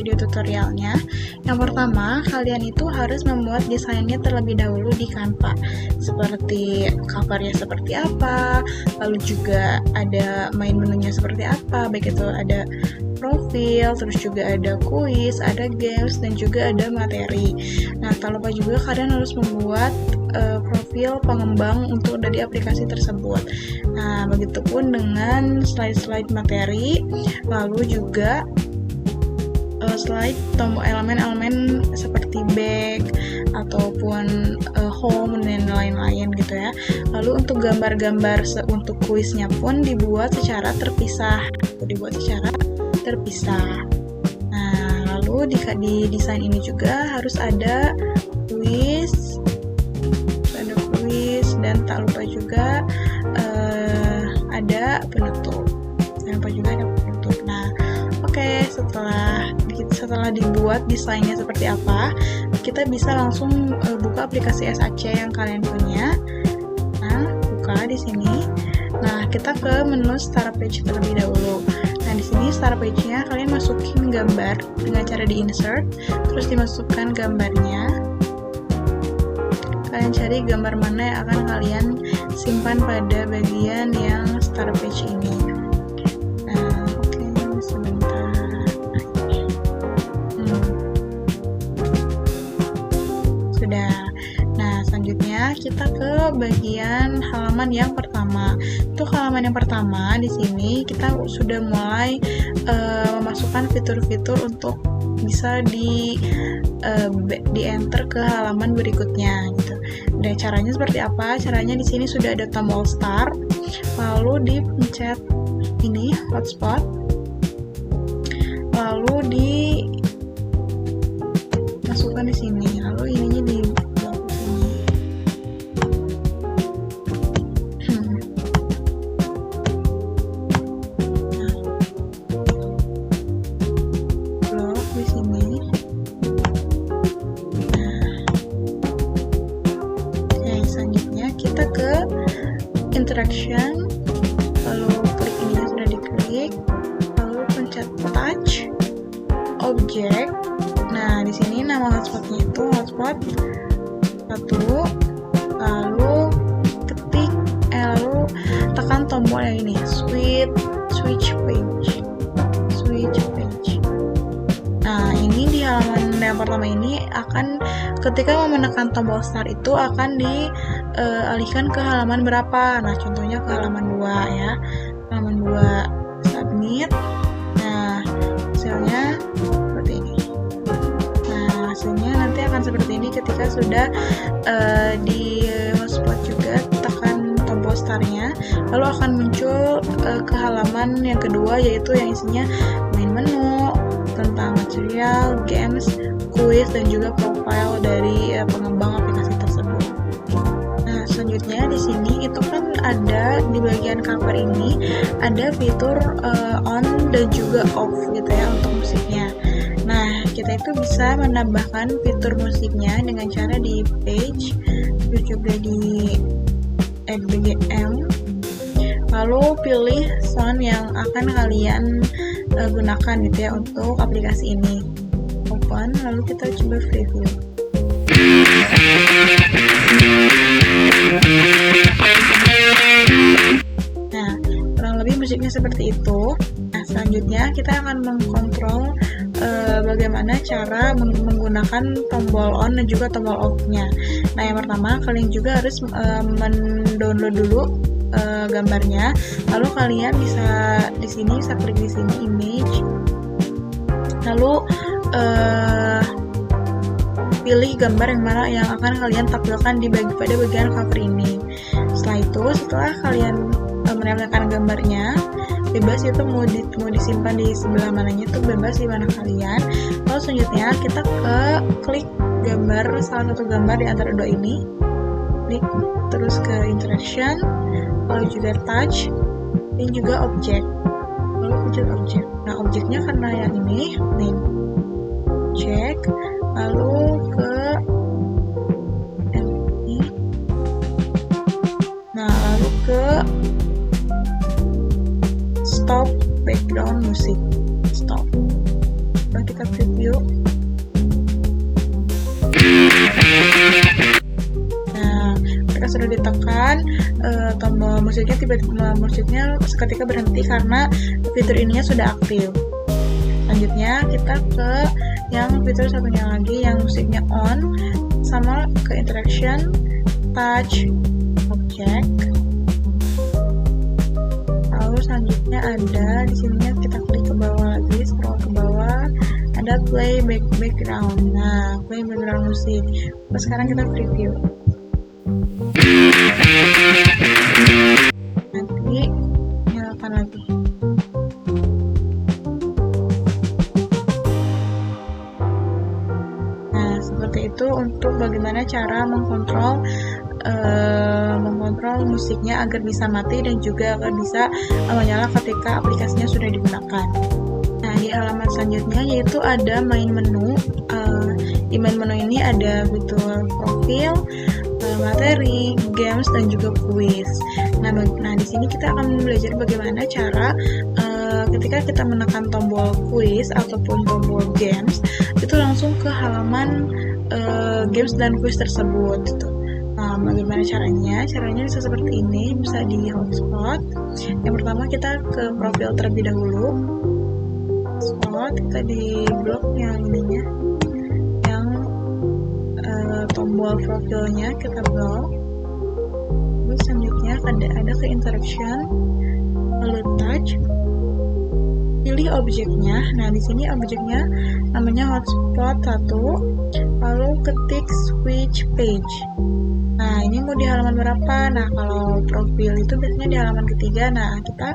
video tutorialnya. Yang pertama, kalian itu harus membuat desainnya terlebih dahulu di Canva, seperti covernya seperti apa, lalu juga ada main menunya seperti apa, baik itu ada profil, terus juga ada kuis, ada games, dan juga ada materi. Nah, tak lupa juga kalian harus membuat profil pengembang untuk dari aplikasi tersebut. Nah, begitupun dengan slide-slide materi, lalu juga slide tombol elemen-elemen seperti back ataupun home dan lain-lain gitu ya. Lalu untuk gambar-gambar untuk kuisnya pun dibuat secara terpisah. Nah, lalu di desain ini juga harus ada kuis, dan tak lupa juga ada penutup. Nah, oke, setelah dibuat desainnya seperti apa, kita bisa langsung buka aplikasi SAC yang kalian punya. Nah, buka di sini. Nah, kita ke menu Start Page terlebih dahulu. Nah, di sini Start Page-nya kalian masukin gambar dengan cara di-insert, terus dimasukkan gambarnya. Kalian cari gambar mana yang akan kalian simpan pada bagian yang Start Page ini. Nah, oke, sebentar. Sudah. Nah, selanjutnya kita ke bagian halaman yang pertama. Untuk halaman yang pertama, di sini kita sudah mulai memasukkan fitur-fitur untuk bisa di enter ke halaman berikutnya gitu. Dan caranya seperti apa? Caranya di sini sudah ada tombol start, lalu dipencet ini hotspot, lalu dimasukkan di sini, lalu ininya di blok sini. Blok di sini. Kita ke interaction, lalu klik ini sudah diklik, lalu pencet touch object. Nah, di sini nama hotspotnya itu hotspot 1, lalu lalu tekan tombol yang ini switch page. Nah, ini di halaman yang pertama ini akan ketika mau menekan tombol start itu akan dialihkan ke halaman berapa. Nah, contohnya ke halaman 2 ya. Halaman 2 submit. Nah, hasilnya seperti ini. Nah, hasilnya nanti akan seperti ini ketika sudah di hotspot juga tekan tombol startnya, lalu akan muncul ke halaman yang kedua, yaitu yang isinya main menu, tentang material, games, kuis, dan juga profile dari pengembang aplikasi tersebut. Nah, selanjutnya di sini itu kan ada di bagian cover ini ada fitur on dan juga off gitu ya untuk musiknya. Nah, kita itu bisa menambahkan fitur musiknya dengan cara di page, terus juga di add BGM, lalu pilih sound yang akan kalian gunakan gitu ya untuk aplikasi ini. Open, lalu kita coba preview. Nah, kurang lebih musiknya seperti itu. Nah, selanjutnya kita akan mengkontrol bagaimana cara menggunakan tombol on dan juga tombol off-nya. Nah, yang pertama kalian juga harus mendownload dulu gambarnya, lalu kalian bisa di sini bisa klik di sini image, lalu pilih gambar yang mana yang akan kalian tampilkan pada bagian cover ini. Setelah kalian menempelkan gambarnya, bebas itu mau disimpan di sebelah mananya itu bebas di mana kalian. Lalu selanjutnya kita klik gambar, salah satu gambar di antara dua ini, klik terus ke interaction, lalu juga touch, dan juga object, lalu pencet object. Nah, objeknya karena yang ini main check, lalu ke ini, nah lalu ke stop background music, stop. Nah, kita preview. preview. Nah, ketika sudah ditekan tombol musiknya, tiba-tiba musiknya seketika berhenti karena fitur ininya sudah aktif. Selanjutnya kita ke yang fitur satunya lagi yang musiknya on, sama ke interaction, touch, object. Lalu selanjutnya ada di sininya, kita klik ke bawah lagi, scroll ke bawah, ada play background. Nah, play background musik. Terus sekarang kita preview. Nanti nyalakan lagi. Nah, seperti itu untuk bagaimana cara mengkontrol musiknya agar bisa mati dan juga agar bisa menyala ketika aplikasinya sudah digunakan. Nah, di halaman selanjutnya yaitu ada main menu. Di main menu ini ada fitur profil, materi, games, dan juga quiz. Nah, di sini kita akan belajar bagaimana cara ketika kita menekan tombol quiz ataupun tombol games, itu langsung ke halaman games dan quiz tersebut. Gitu. Nah, bagaimana caranya? Caranya bisa seperti ini, bisa di hotspot. Yang pertama kita ke profil terlebih dahulu. Hotspot, kita di blok yang ininya, yang tombol profilnya kita blok. Terus selanjutnya ada ke interaction, lalu touch, pilih objeknya. Nah, di sini objeknya namanya hotspot 1, lalu ketik switch page. Nah, ini mau di halaman berapa? Nah, kalau profil itu biasanya di halaman ketiga. Nah, kita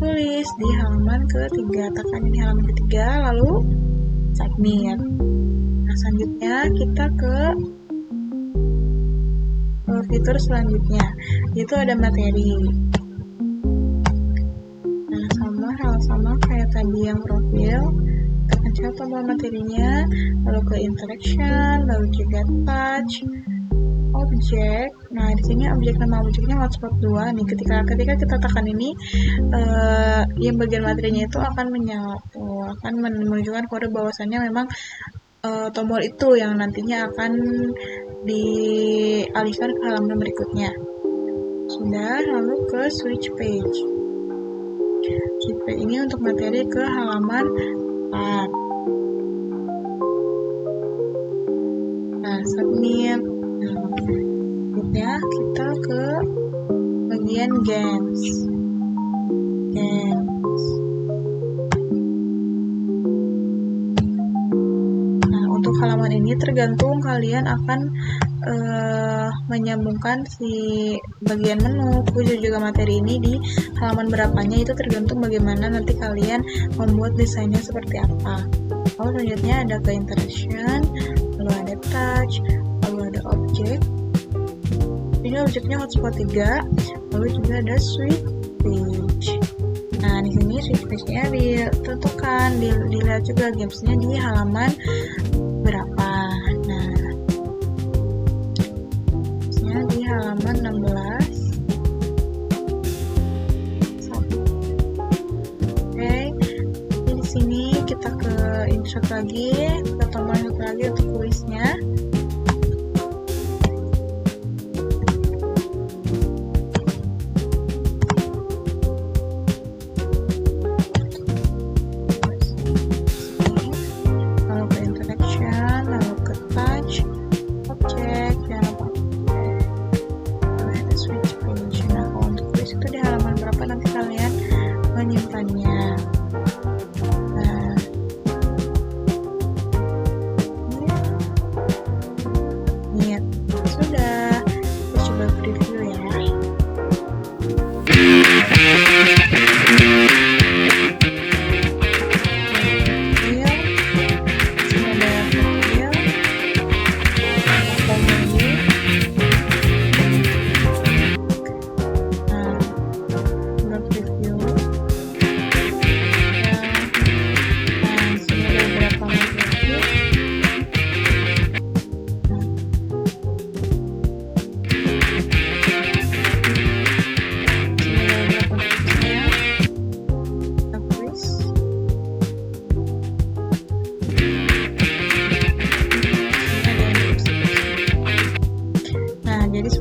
tulis di halaman ketiga, tekan di halaman ketiga, lalu submit. Nah, selanjutnya kita ke fitur selanjutnya, yaitu ada materi. Nah, sama kayak tadi yang profil, tekan tombol materinya, lalu ke interaction, lalu juga touch, objek. Nah, di sini nama objeknya hotspot 2 nih. Ketika kita tekan ini, yang bagian materinya itu akan menyala, akan menunjukkan kode bahwasannya memang tombol itu yang nantinya akan dialihkan ke halaman berikutnya. Sudah, lalu ke switch page. Switch page ini untuk materi ke halaman 4. Nah, submit. Nah, kita ke bagian games. Nah, untuk halaman ini tergantung kalian akan menyambungkan si bagian menu, quiz juga materi ini di halaman berapanya, itu tergantung bagaimana nanti kalian membuat desainnya seperti apa. Lalu selanjutnya ada ke interaction, lalu ada touch, lalu ada objek. Ini objeknya hotspot 3, lalu juga ada switch page. Nah, di sini switch page-nya ditentukan, dilihat juga gamesnya di halaman berapa. Nah, gamesnya di halaman 16. Oke, di sini kita ke insert lagi, ke tombol insert lagi untuk kuisnya.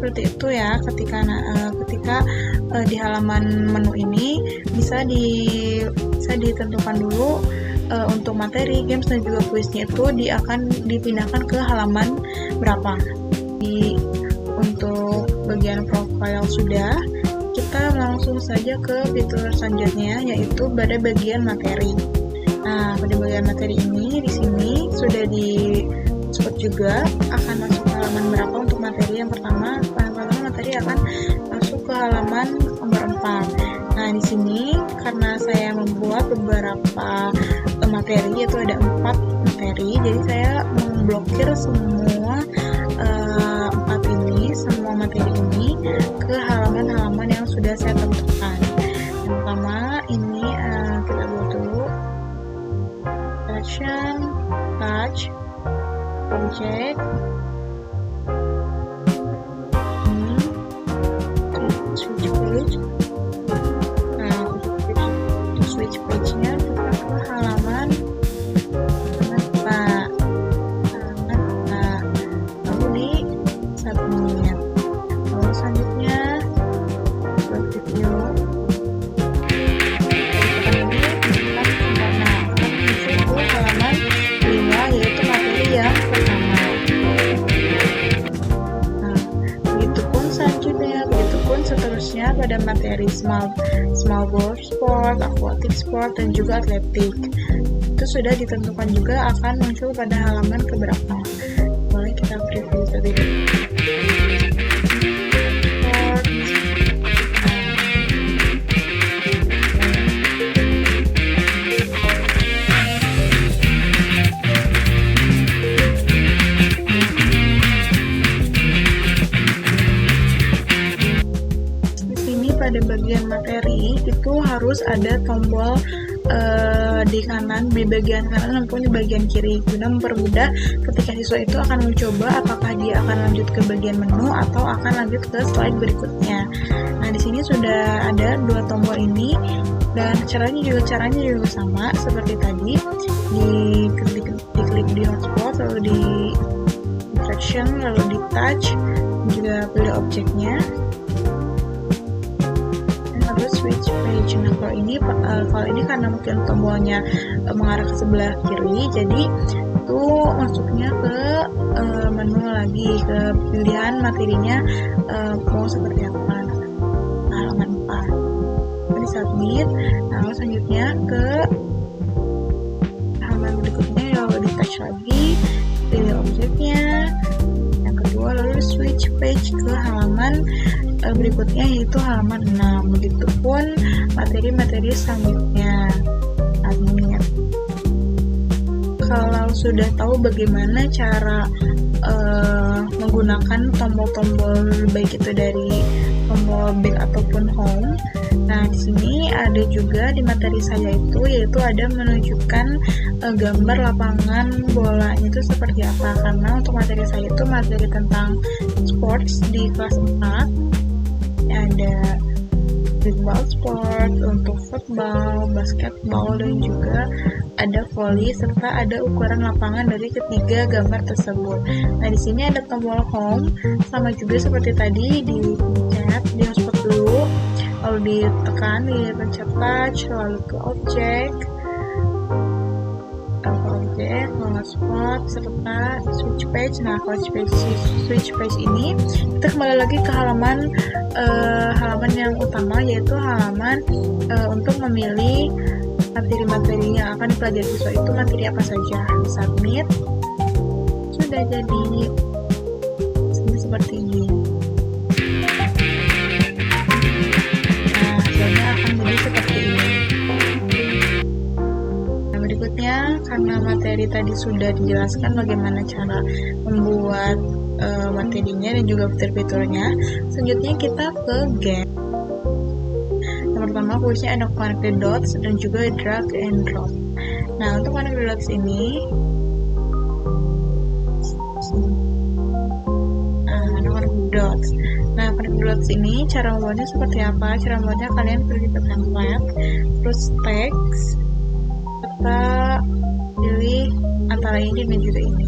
seperti itu ya. Ketika di halaman menu ini bisa ditentukan dulu untuk materi, games dan juga kuisnya itu akan dipindahkan ke halaman berapa. Untuk bagian profile sudah, kita langsung saja ke fitur selanjutnya, yaitu pada bagian materi. Nah, pada bagian materi ini di sini sudah disebut juga akan masuk ke halaman berapa untuk materi. Yang pertama materi akan masuk ke halaman nomor 4. Nah, di sini karena saya membuat beberapa materi, yaitu ada 4 materi, jadi saya memblokir semua semua materi ini ke halaman-halaman yang sudah saya tentukan. Yang pertama ini kita buat dulu selection, touch, object, ini switch page. Nah, untuk switch page-nya kita ke halaman lalu di submit. Lalu selanjutnya buat video ke halaman 5, yaitu materi yang pertama. Nah, begitupun seterusnya pada materi small ball sport, aquatic sport, dan juga atletik. Itu sudah ditentukan juga akan muncul pada halaman keberapa. Boleh kita preview terlebih dahulu. Pada bagian materi itu harus ada tombol di bagian kanan maupun di bagian kiri, guna mempermudah ketika siswa itu akan mencoba apakah dia akan lanjut ke bagian menu atau akan lanjut ke slide berikutnya. Nah, di sini sudah ada 2 tombol ini, dan caranya juga sama seperti tadi. Diklik di hotspot, lalu di interaction, lalu di touch, juga pilih objeknya. Switch page. Nah, kalau ini karena mungkin tombolnya mengarah ke sebelah kiri, jadi itu masuknya ke menu lagi, ke pilihan materinya mau seperti apa. Halaman 4. Jadi submit. Nah, lalu selanjutnya ke halaman berikutnya, lalu di touch lagi, pilih objeknya. Yang kedua, lalu switch page ke halaman berikutnya, yaitu halaman 6. Begitupun materi-materi selanjutnya. Kalau sudah tahu bagaimana cara menggunakan tombol-tombol, baik itu dari tombol back ataupun home, nah di sini ada juga di materi saya itu, yaitu ada menunjukkan gambar lapangan bolanya itu seperti apa. Karena untuk materi saya itu materi tentang sports di kelas 4, ada football sport, untuk football, basketball, dan juga ada volley, serta ada ukuran lapangan dari ketiga gambar tersebut. Nah, di sini ada tombol home, sama juga seperti tadi, dipencet, di hotspot dulu, lalu ditekan, dipencet touch, lalu ke object, hotspot, serta switch page. Nah, kalau switch page ini kita kembali lagi ke halaman yang utama, yaitu halaman untuk memilih materi-materi yang akan dipelajari siswa itu materi apa saja. Submit. Sudah jadi seperti ini. Nah, hasilnya akan jadi seperti ini. Nah, berikutnya, karena materi tadi sudah dijelaskan bagaimana cara membuat materinya dan juga fitur-fiturnya, selanjutnya kita ke game. Yang pertama, kuisnya ada connected dots dan juga drag and drop. Nah, untuk connected dots ini, connected dots ini cara membuatnya seperti apa? Cara membuatnya, kalian pergi ke template, terus text, serta pilih antara ini dan juga ini.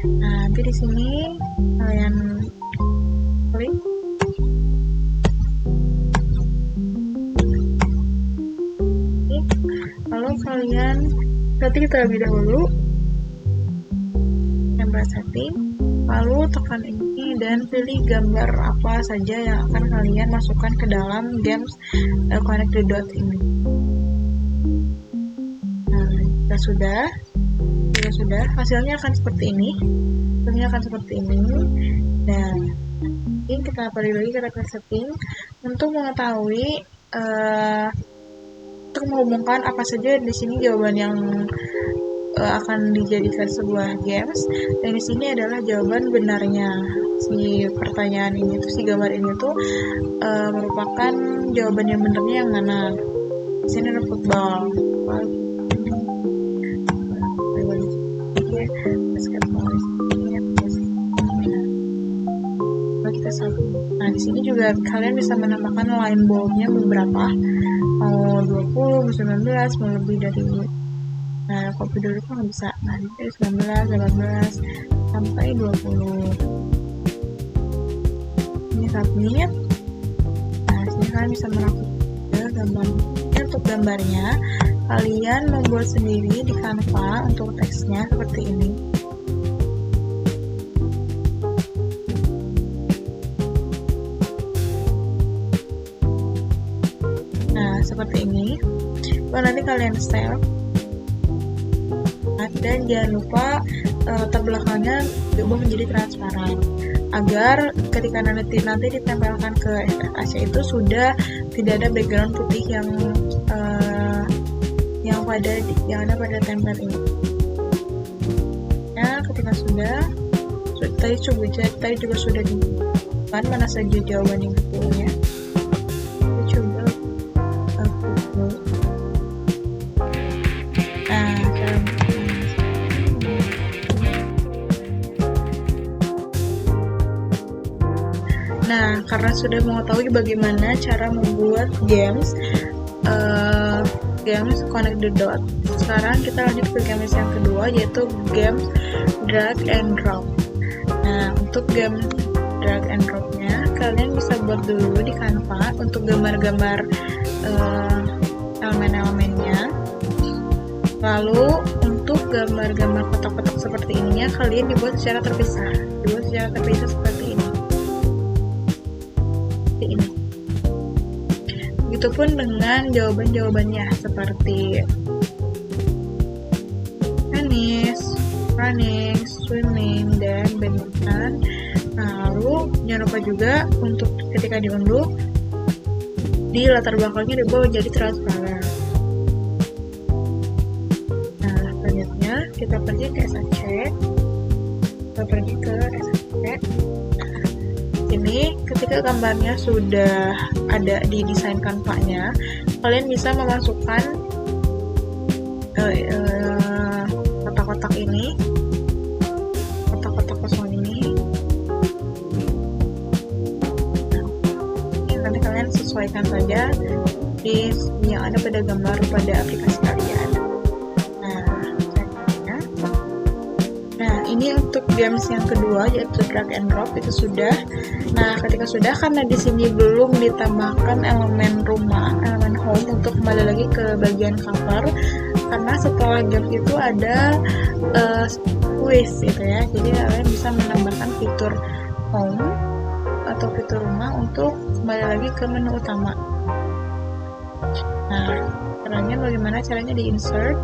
Nah, nanti di sini kalian klik Ketik terlebih dahulu gambar setting, lalu tekan ini dan pilih gambar apa saja yang akan kalian masukkan ke dalam games Connect the Dots ini. Nah, jika sudah, hasilnya akan seperti ini. Dan ini kita pergi lagi ke tab setting untuk mengetahui untuk menghubungkan apa saja di sini jawaban yang akan dijadikan sebuah games, dan di sini adalah jawaban benarnya si pertanyaan ini tuh, si gambar ini tuh merupakan jawaban yang benarnya yang mana. Di sini ada football, nah di sini juga kalian bisa menambahkan line boldnya beberapa, mau 20, 19, mau lebih dari. Nah, copy dulu itu nggak bisa. Nah, dari 19, 18, sampai 20. Ini submit. Nah, sini kalian bisa melakukan gambar. Untuk gambarnya, kalian membuat sendiri di Canva untuk teksnya seperti ini. Nah, seperti ini. Lalu nanti kalian save. Dan jangan lupa latar belakangnya diubah menjadi transparan agar ketika nanti ditempelkan ke kaca itu sudah tidak ada background putih yang ada pada template ini. Nah, ketika tadi juga sudah dibuat mana saja jawaban yang betulnya. Nah, karena sudah mengetahui bagaimana cara membuat games Connect the Dots, sekarang kita lanjut ke games yang kedua, yaitu games drag and drop. Nah, untuk game drag and dropnya, kalian bisa buat dulu di Canva untuk gambar-gambar elemen-elemennya. Lalu untuk gambar-gambar kotak-kotak seperti ininya, kalian dibuat secara terpisah seperti ini. Begitupun dengan jawaban-jawabannya seperti tenis, running, swimming, dan badminton. Nah, lalu jangan lupa juga untuk ketika diunduh, di latar belakangnya dibuat jadi transparan. Nah, selanjutnya kita pergi ke SAC. Ini ketika gambarnya sudah ada di desain Canva-nya, kalian bisa memasukkan kotak-kotak ini, kotak-kotak kosong ini. Nanti kalian sesuaikan saja di yang ada pada gambar pada aplikasi kalian. Ini untuk games yang kedua, yaitu drag and drop, itu sudah. Nah, ketika sudah, karena di sini belum ditambahkan elemen rumah, elemen home untuk kembali lagi ke bagian cover, karena setelah games itu ada quiz gitu ya. Jadi kalian bisa menambahkan fitur home atau fitur rumah untuk kembali lagi ke menu utama. Nah, bagaimana caranya di insert,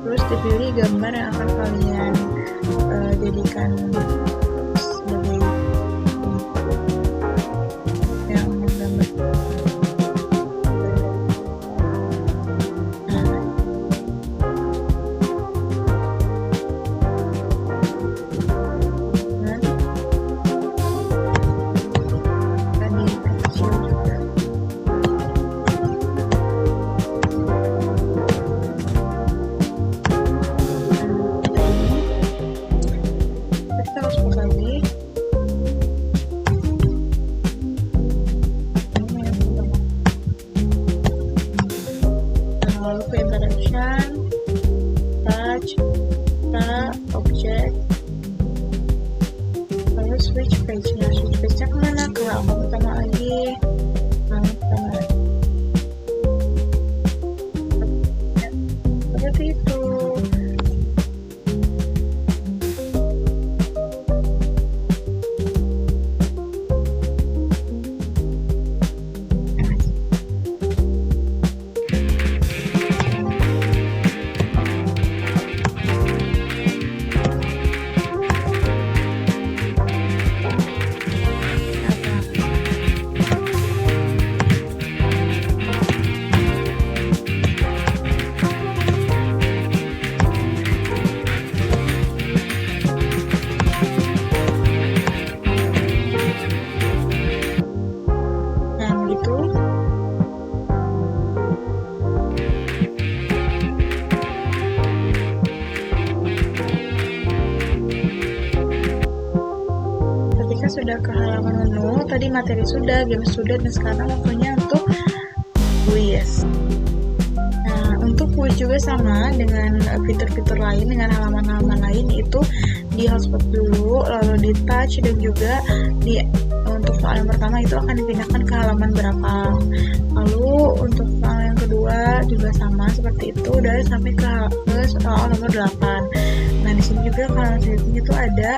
terus dipilih gambar yang akan kalian jadikan sebagai yang gambar. Object, lalu switch page-nya kemana? Ke halaman utama lagi. Seperti itu. sudah ke halaman menu. Tadi materi sudah, game sudah, dan sekarang waktunya untuk kuis. Nah, untuk kuis juga sama dengan fitur-fitur lain, dengan halaman-halaman lain, itu di hotspot dulu, lalu di touch, dan juga untuk soal yang pertama itu akan dipindahkan ke halaman berapa. Lalu untuk soal yang kedua juga sama seperti itu, dari sampai ke soal nomor 8. Nah, di sini juga kalau selanjutnya itu ada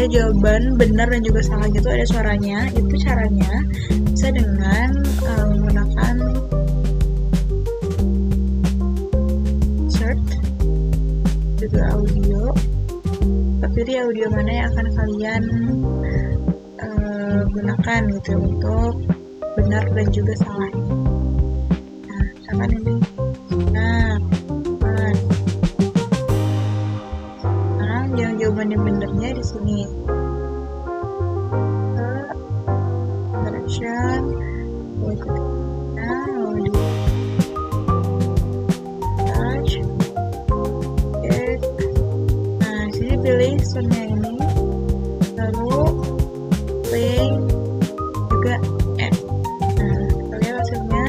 jawaban benar dan juga salah gitu, ada suaranya. Itu caranya bisa dengan menggunakan search, juga audio. Pilih audio mana yang akan kalian gunakan gitu untuk benar dan juga salah. Nah, misalkan ini benar. Sekarang yang jawaban yang benernya di sini. Direction, lalu touch, get. Nah, di sini pilih soundnya ini, lalu play juga end. Nah, kita lihat hasilnya.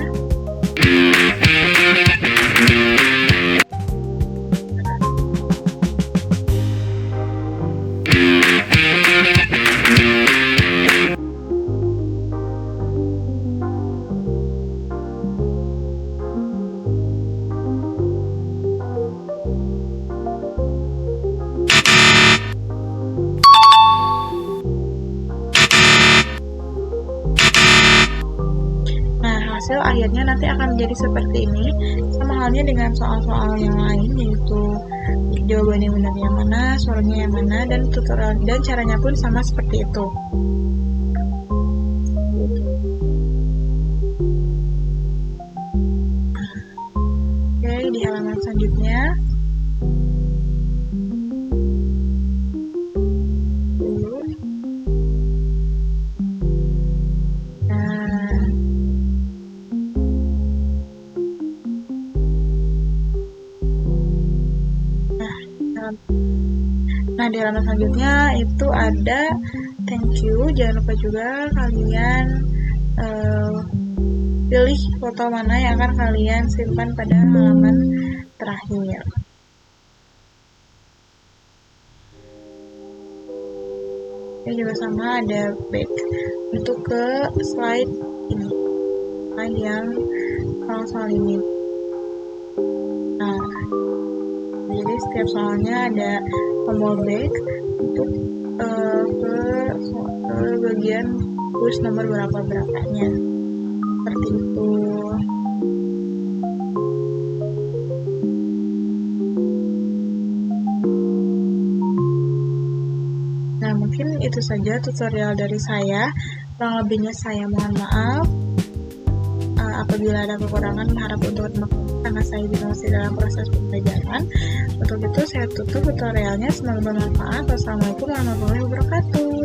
Hasil akhirnya nanti akan menjadi seperti ini, sama halnya dengan soal-soal yang lain, yaitu jawaban yang benar yang mana, suaranya yang mana, dan tutorial dan caranya pun sama seperti itu. Oke, di halaman selanjutnya Nah, di halaman selanjutnya itu ada thank you. Jangan lupa juga kalian pilih foto mana yang akan kalian simpan pada halaman terakhir. Ini juga sama, ada back untuk ke slide ini, slide yang soal ini. Nah, jadi setiap soalnya ada tombol back untuk ke bagian kuis nomor berapa-berapanya, seperti itu. Nah, mungkin itu saja tutorial dari saya. Kurang lebihnya saya mohon maaf. Apabila ada kekurangan, harap untuk dimaklumi karena saya juga masih dalam proses pembelajaran. Untuk itu saya tutup tutorialnya. Semoga bermanfaat. Wassalamualaikum warahmatullahi wabarakatuh.